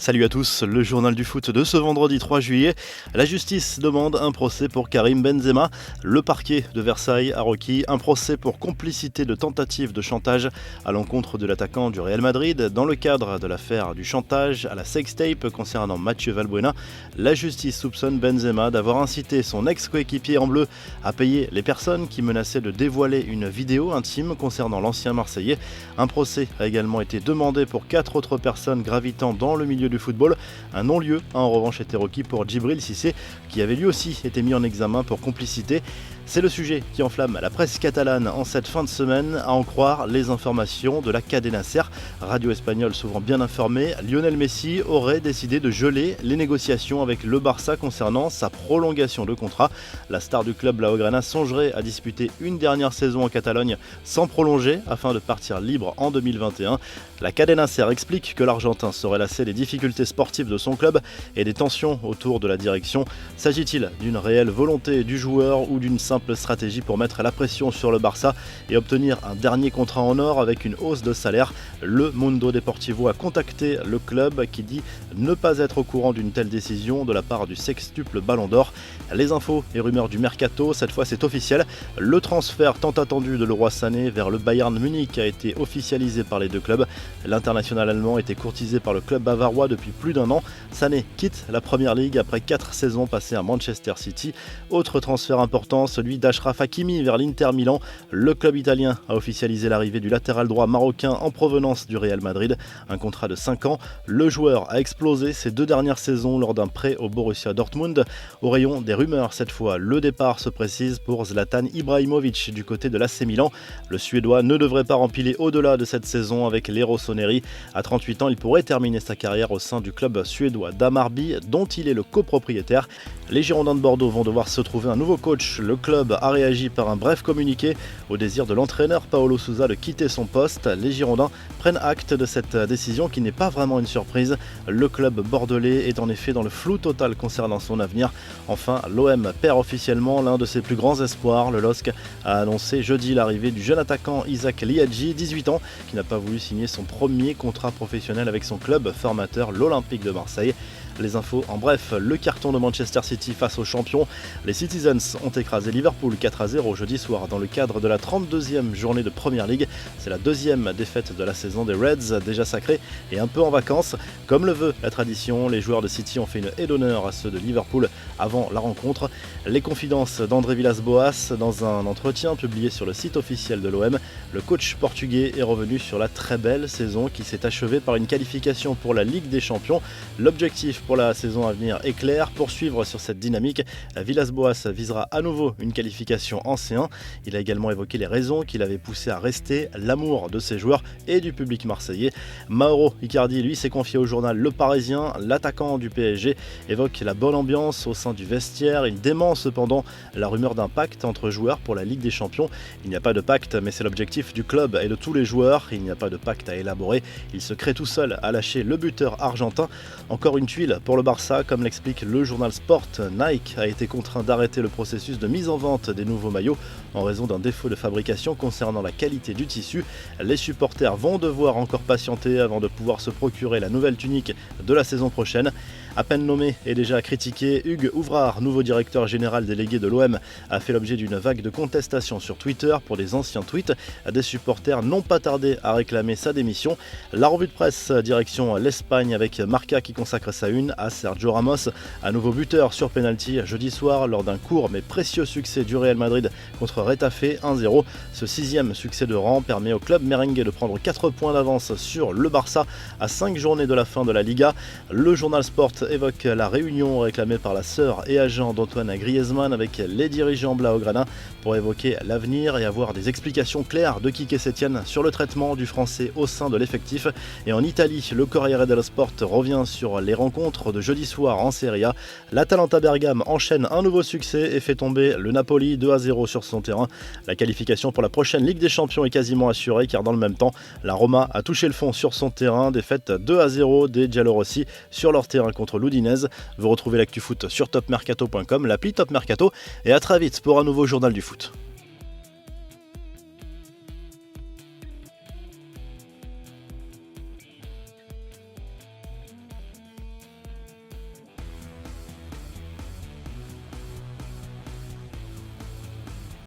Salut à tous, le journal du foot de ce vendredi 3 juillet. La justice demande un procès pour Karim Benzema. Le parquet de Versailles a requis un procès pour complicité de tentative de chantage à l'encontre de l'attaquant du Real Madrid dans le cadre de l'affaire du chantage à la sextape concernant Mathieu Valbuena. La justice soupçonne Benzema d'avoir incité son ex-coéquipier en bleu à payer les personnes qui menaçaient de dévoiler une vidéo intime concernant l'ancien Marseillais. Un procès a également été demandé pour 4 autres personnes gravitant dans le milieu du football. Un non-lieu a en revanche été requis pour Djibril Cissé, qui avait lui aussi été mis en examen pour complicité. C'est le sujet qui enflamme la presse catalane en cette fin de semaine, à en croire les informations de la Cadena Ser. Radio espagnole souvent bien informée, Lionel Messi aurait décidé de geler les négociations avec le Barça concernant sa prolongation de contrat. La star du club blaugrana songerait à disputer une dernière saison en Catalogne sans prolonger afin de partir libre en 2021. La Cadena Ser explique que l'Argentin serait lassé des difficultés sportives de son club et des tensions autour de la direction. S'agit-il d'une réelle volonté du joueur ou d'une simple stratégie pour mettre la pression sur le Barça et obtenir un dernier contrat en or avec une hausse de salaire? Le Mundo Deportivo a contacté le club qui dit ne pas être au courant d'une telle décision de la part du sextuple Ballon d'Or. Les infos et rumeurs du mercato, cette fois c'est officiel. Le transfert tant attendu de Leroy Sané vers le Bayern Munich a été officialisé par les deux clubs. L'international allemand était courtisé par le club bavarois depuis plus d'un an. Sané quitte la Première Ligue après 4 saisons passées à Manchester City. Autre transfert important, celui d'Achraf Hakimi vers l'Inter Milan. Le club italien a officialisé l'arrivée du latéral droit marocain en provenance du Real Madrid. Un contrat de 5 ans. Le joueur a explosé ces 2 dernières saisons lors d'un prêt au Borussia Dortmund. Au rayon des rumeurs cette fois, le départ se précise pour Zlatan Ibrahimovic du côté de l'AC Milan. Le Suédois ne devrait pas rempiler au-delà de cette saison avec les Rossoneri. À 38 ans, il pourrait terminer sa carrière au sein du club suédois d'Hammarby dont il est le copropriétaire. Les Girondins de Bordeaux vont devoir se trouver un nouveau coach. Le club a réagi par un bref communiqué au désir de l'entraîneur Paulo Sousa de quitter son poste. Les Girondins prennent acte de cette décision qui n'est pas vraiment une surprise. Le club bordelais est en effet dans le flou total concernant son avenir. Enfin, l'OM perd officiellement l'un de ses plus grands espoirs. Le LOSC a annoncé jeudi l'arrivée du jeune attaquant Isaac Liadji, 18 ans, qui n'a pas voulu signer son premier contrat professionnel avec son club formateur, l'Olympique de Marseille. Les infos en bref, le carton de Manchester City face aux champions. Les Citizens ont écrasé Liverpool 4-0 jeudi soir dans le cadre de la 32e journée de Premier League. C'est la 2e défaite de la saison des Reds, déjà sacrés et un peu en vacances. Comme le veut la tradition, les joueurs de City ont fait une haie d'honneur à ceux de Liverpool avant la rencontre. Les confidences d'André Villas-Boas dans un entretien publié sur le site officiel de l'OM. Le coach portugais est revenu sur la très belle saison qui s'est achevée par une qualification pour la Ligue des Champions. L'objectif pour la saison à venir est clair, poursuivre sur cette dynamique. Villas-Boas visera à nouveau une qualification en C1. Il a également évoqué les raisons qui l'avaient poussé à rester, l'amour de ses joueurs et du public marseillais. Mauro Icardi, lui, s'est confié au journal Le Parisien. L'attaquant du PSG évoque la bonne ambiance au sein du vestiaire. Il dément cependant la rumeur d'un pacte entre joueurs pour la Ligue des Champions. Il n'y a pas de pacte, mais c'est l'objectif du club et de tous les joueurs. Il n'y a pas de pacte à élaborer. Il se crée tout seul à lâcher le buteur argentin. Encore une tuile pour le Barça, comme l'explique le journal Sport. Nike a été contraint d'arrêter le processus de mise en vente des nouveaux maillots en raison d'un défaut de fabrication concernant la qualité du tissu. Les supporters vont devoir encore patienter avant de pouvoir se procurer la nouvelle tunique de la saison prochaine. À peine nommé et déjà critiqué, Hugues Ouvrard, nouveau directeur général délégué de l'OM, a fait l'objet d'une vague de contestation sur Twitter pour des anciens tweets. Des supporters n'ont pas tardé à réclamer sa démission. La revue de presse direction l'Espagne avec Marca qui consacre sa une à Sergio Ramos, à nouveau buteur sur penalty jeudi soir lors d'un court mais précieux succès du Real Madrid contre Retafe 1-0. Ce 6e succès de rang permet au club merengue de prendre 4 points d'avance sur le Barça à 5 journées de la fin de la Liga. Le journal Sport évoque la réunion réclamée par la sœur et agent d'Antoine Griezmann avec les dirigeants blaugrana pour évoquer l'avenir et avoir des explications claires de Quique Setién sur le traitement du français au sein de l'effectif. Et en Italie, le Corriere dello Sport revient sur les rencontres de jeudi soir en Serie A. L'Atalanta Bergame enchaîne un nouveau succès et fait tomber le Napoli 2-0 sur son terrain. La qualification pour la prochaine Ligue des Champions est quasiment assurée car dans le même temps, la Roma a touché le fond sur son terrain. Défaite 2-0 des Giallorossi sur leur terrain contre l'Udinese. Vous retrouvez l'actu foot sur topmercato.com, l'appli Top Mercato et à très vite pour un nouveau journal du foot.